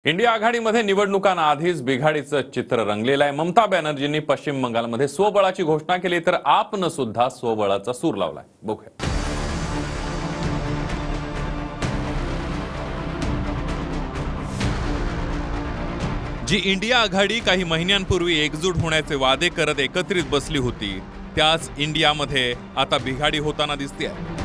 India आघाडीमध्ये निवडणुकांआधीच बिघाडीचं चित्र रंगलेलं आहे। ममता बॅनर्जींनी पश्चिम बंगालमध्ये स्वबळाची घोषणा केली तर आपनं सुद्धा स्वबळाचा सूर लावलाय। बघूया। जी इंडिया आघाडी काही महिन्यांपूर्वी एकजूट होण्याचे वादे करत एकत्रित बसली होती, त्याच इंडियामध्ये आता बिघाडी होताना दिसते।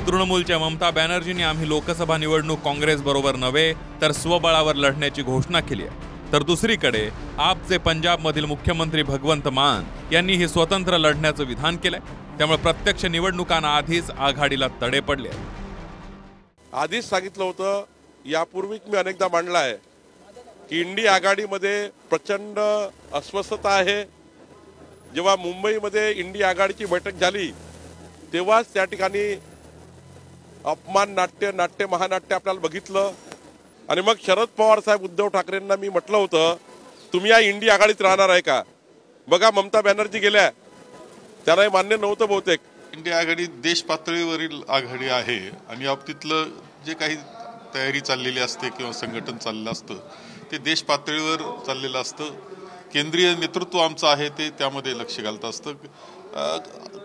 तृणमूलच्या ममता बॅनर्जींनी आम्ही लोकसभा निवडणूक काँग्रेस बरोबर नव्हे तर स्वबळावर लढण्याची घोषणा केली आहे। तर दुसरीकडे आपचे पंजाबमधील मुख्यमंत्री भगवंत मान यांनी हे स्वतंत्र लढण्याचं विधान केलंय। त्यामुळे प्रत्यक्ष निवडणुकांआधीच आघाडीला तडे पडले आहेत। आधीच सांगितलं होतं, यापूर्वीच मी अनेकदा मांडलं आहे की इंडिया आघाडीमध्ये प्रचंड अस्वस्थता आहे। जेव्हा मुंबईमध्ये इंडिया आघाडीची बैठक झाली तेव्हाच त्या ठिकाणी अपमान नाट्य महानाट्य आपल्याला बघितलं। आणि मग शरद पवार साहेब उद्धव ठाकरेंना मी म्हटलं होतं, तुम्ही या इंडिया आघाडीत राहणार आहे का? बघा ममता बॅनर्जी गेल्या, त्याला मान्य नव्हतं बहुतेक। इंडिया आघाडी देश पातळीवरील आघाडी आहे आणि याबाबतीतलं जे काही तयारी चाललेली असते किंवा संघटन चाललेलं असतं ते देश पातळीवर चाललेलं असतं। केंद्रीय नेतृत्व आमचं आहे ते त्यामध्ये लक्ष घालत असतं।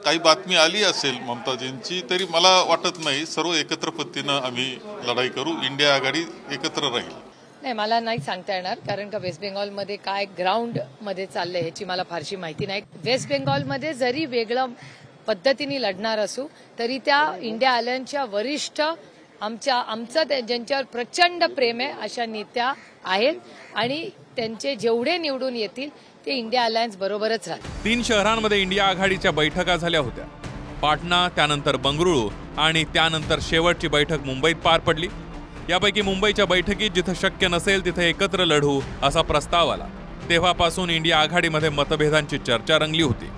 काही बातमी आली असेल ममताजींची तरी मला वाटत नाही सर्व एकत्र पद्धतीनं आम्ही लढाई करू, इंडिया आघाडी एकत्र राहील। नाही, मला नाही सांगता येणार, कारण का वेस्ट बेंगॉलमध्ये काय ग्राउंड मध्ये चाललंय ह्याची मला फारशी माहिती नाही। वेस्ट बेंगॉलमध्ये जरी वेगळं पद्धतीने लढणार असू तरी त्या इंडिया अलायन्सच्या वरिष्ठ आमचं ज्यांच्यावर प्रचंड प्रेम आहे अशा नेत्या आहेत आणि त्यांचे जेवढे निवडून येतील ते इंडिया अलायन्स बरोबरच राहतील। 3 शहरांमध्ये इंडिया आघाडीच्या बैठका झाल्या होत्या। पाटणा, त्यानंतर बंगळुरू आणि त्यानंतर शेवटची बैठक मुंबईत पार पडली। यापैकी मुंबईच्या बैठकीत जिथे शक्य नसेल तिथे एकत्र लढू असा प्रस्ताव आला। तेव्हापासून इंडिया आघाडीमध्ये मतभेदांची चर्चा रंगली होती।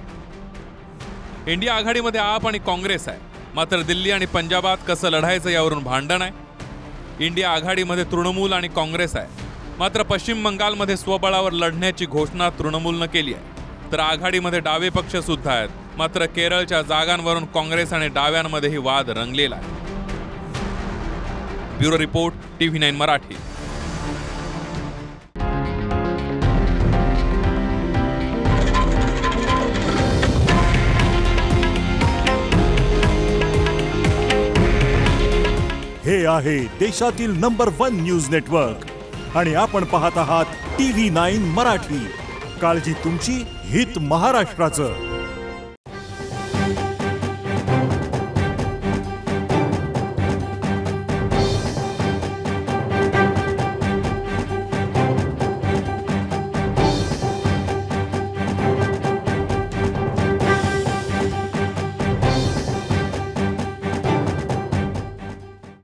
इंडिया आघाडीमध्ये आप आणि काँग्रेस आहे, मात्र दिल्ली आणि पंजाबात कसं लढायचं यावरून भांडण आहे। इंडिया आघाडीमध्ये तृणमूल आणि काँग्रेस आहे, मात्र पश्चिम बंगालमध्ये स्वबळावर लढण्याची घोषणा तृणमूलनं केली आहे। तर आघाडीमध्ये डावे पक्ष सुद्धा आहेत, मात्र केरळच्या जागांवरून काँग्रेस आणि डाव्यांमध्येही वाद रंगलेला आहे। Bureau report, TV9 Marathi. हे आहे देशातील नंबर 1 न्यूज नेटवर्क आणि आपण पाहत आहात TV9 मराठी। काळजी तुमची, हित महाराष्ट्राचं।